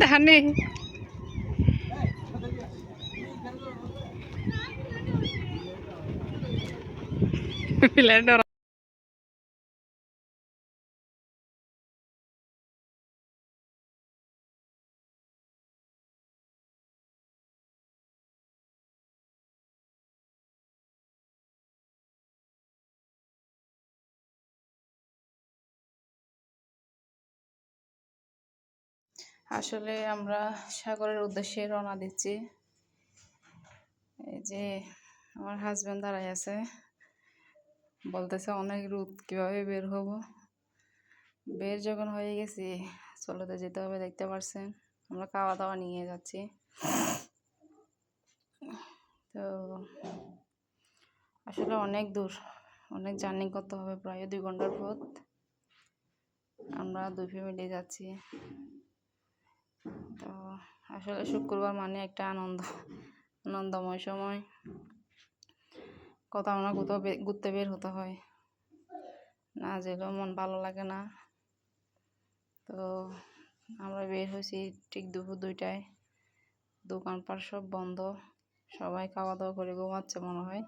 দেখানি pillar আসলে আমরা সাগরের উদ্দেশ্যে রওনা দিচ্ছি। এই যে আমার হাজবেন্ড দাঁড়ায় আছে, বলতেছে অনেক রোদ, কিভাবে বের হব। বের যখন হয়ে গেছি চলতে যেতে হবে, দেখতে পারছেন আমরা খাওয়া দাওয়া নিয়ে যাচ্ছি। তো আসলে অনেক দূর, অনেক জার্নি করতে হবে, প্রায় 2 ঘন্টার পথ। আমরা 2 ফ্যামিলি যাচ্ছি। তো আসলে শুক্রবার মানে একটা আনন্দময় সময়, কোথাও না কোথাও ঘুরতে বের হতে হয়, না যেলেও মন ভালো লাগে না। তো আমরা বের হয়েছি ঠিক দুপুর 2টায়, দোকানপাট সব বন্ধ, সবাই খাওয়া দাওয়া করে ঘুমাচ্ছে মনে হয়।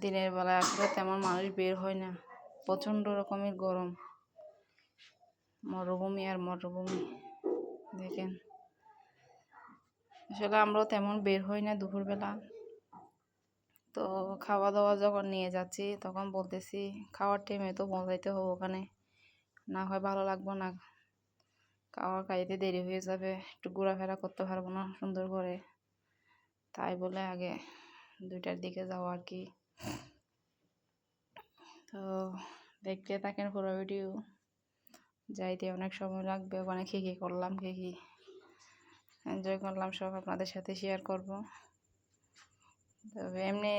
দিনের বেলা আসলে তেমন মানুষ বের হয় না, প্রচণ্ড রকমের গরম, মরুভূমি আর মরুভূমি। দেখেন আসলে আমরাও তেমন বের হই না দুপুরবেলা। তো খাওয়া দাওয়া যখন নিয়ে যাচ্ছি তখন বলতেছি খাওয়ার টাইমে তো পৌঁছাইতে হবে ওখানে, না হয় ভালো লাগবে না, খাওয়ার খাইতে দেরি হয়ে যাবে, একটু ঘোরাফেরা করতে পারবো না সুন্দর করে। তাই বলে আগে 2টার দিকে যাওয়া আর কি। তো দেখতে থাকেন পুরো ভিডিও, যাইতে অনেক সময় লাগবে, ওখানে কী কী করলাম, কী কী এনজয় করলাম সব আপনাদের সাথে শেয়ার করব। তবে এমনি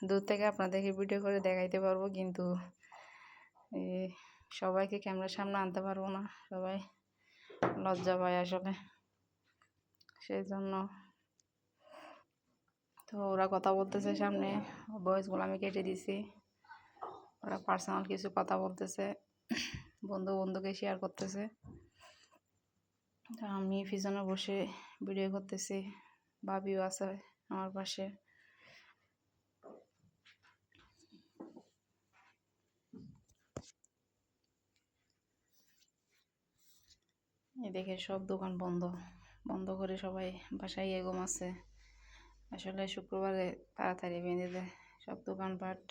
দূর থেকে আপনাদেরকে ভিডিও করে দেখাইতে পারবো, কিন্তু সবাইকে ক্যামেরার সামনে আনতে পারবো না, সবাই লজ্জা পায় আসলে, সেই জন্য। তো ওরা কথা বলতেছে সামনে, ভয়েসগুলো আমি কেটে দিছি, ওরা পার্সোনাল কিছু কথা বলতেছে, বন্ধুকে শেয়ার করতেছে। তো আমি পিছনে বসে ভিডিও করতেছি, ভাবিও আছে আমার পাশে। এই দেখে সব দোকান বন্ধ বন্ধ করে সবাই বাসায় গিয়ে ঘুমাচ্ছে। আসলে শুক্রবারে তাড়াতাড়ি বেঁধে দেয় সব দোকানপাট,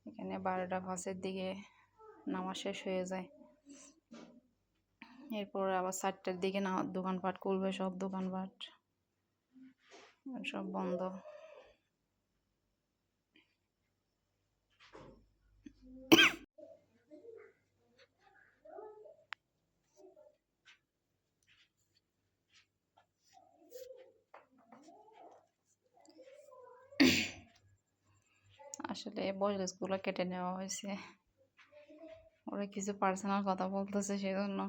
এখানে 12টা 5-এর দিকে নামাজ শেষ হয়ে যায়, এরপর আবার 4টার দিকে না দোকানপাট খুলবে, সব দোকানপাট সব বন্ধ। আসলে ভয়েসগুলো কেটে নেওয়া হয়েছে, ওরা কিছু পার্সোনাল কথা বলতেছে, সেই জন্য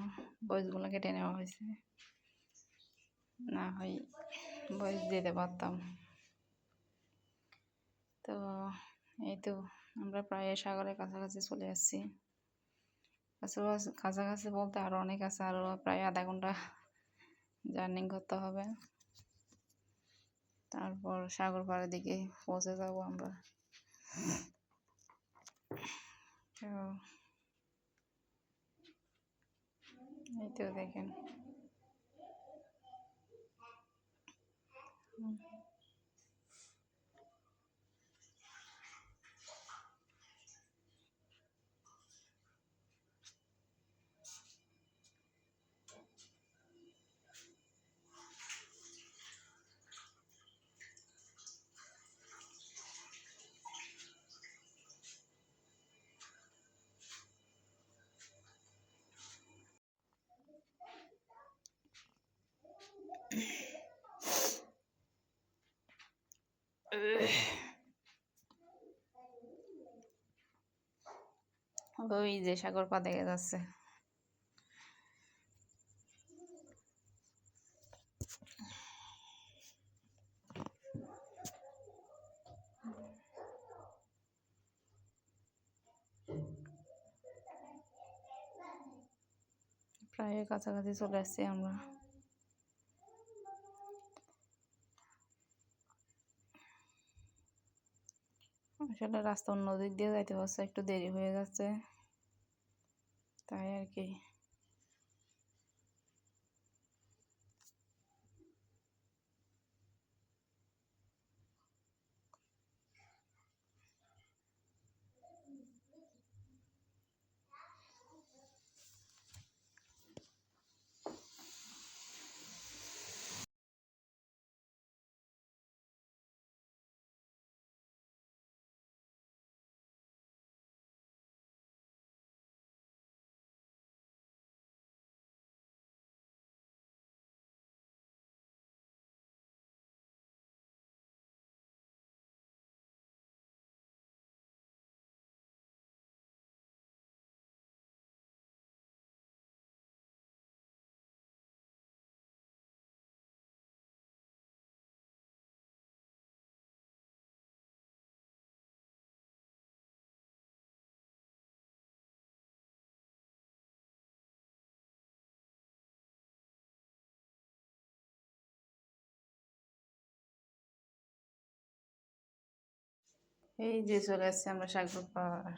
ভয়েসগুলো কেটে নেওয়া হয়েছে, না হয় ভয়েস দিতে পারতাম। তো এই তো আমরা প্রায় সাগরের কাছাকাছি চলে আসছি। কাছাকাছি বলতে আরও অনেক আছে, আরও প্রায় আধা ঘন্টা জার্নি করতে হবে, তারপর সাগর পাড়ের দিকে পৌঁছে যাবো আমরা। তো এই তো দেখেন ওই যে সাগর পা দেখা যাচ্ছে। প্রায় কাছাকাছি চলে আসছি আমরা। আসলে রাস্তা অন্য দিক দিয়ে যাইতে পারছে, একটু দেরি হয়ে যাচ্ছে, তাই আর কি। এই যে চলে আসছি আমরা সাগর পাড়।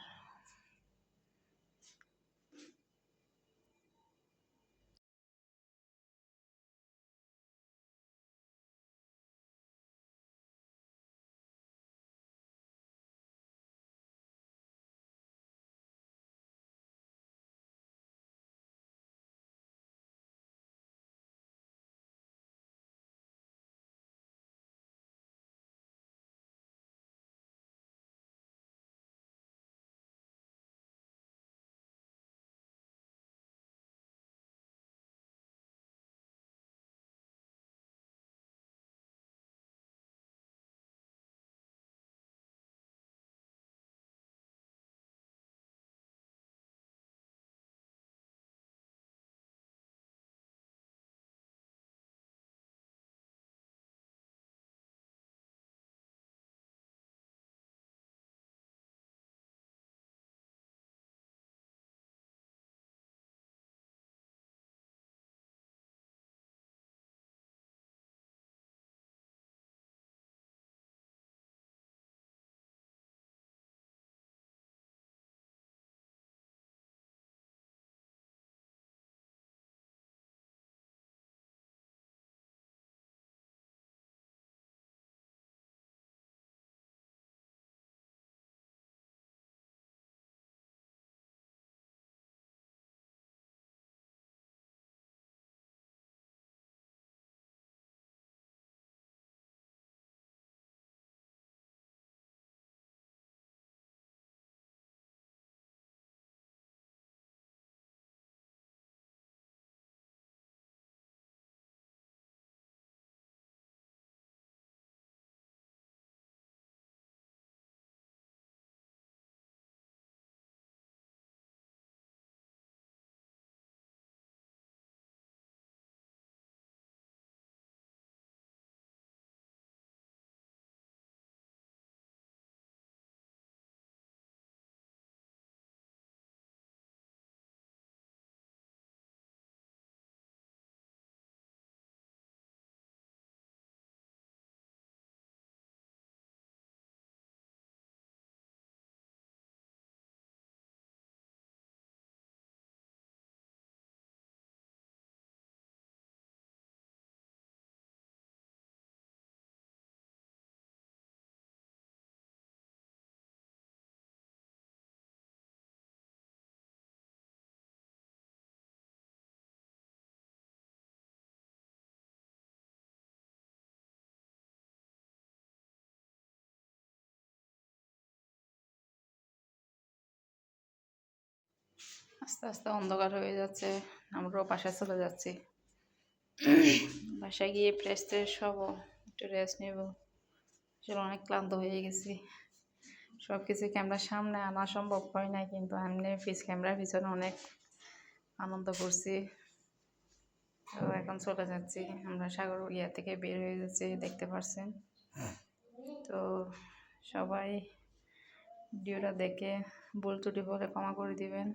আস্তে আস্তে অন্ধকার হয়ে যাচ্ছে, আমরাও বাসায় চলে যাচ্ছি। বাসায় গিয়ে ফ্রেশ ট্রেশ হবো, একটু রেস্ট নেব। আসলে অনেক ক্লান্ত হয়ে গেছি। সব কিছু ক্যামেরার সামনে আনা সম্ভব হয় না, কিন্তু এমনি ক্যামেরার পিছনে অনেক আনন্দ করছি। তো এখন চলে যাচ্ছি আমরা, সাগর ইয়া থেকে বের হয়ে যাচ্ছি, দেখতে পাচ্ছেন। তো সবাই ভিডিওটা দেখে ভুল ত্রুটি হলে ক্ষমা করে দিবেন।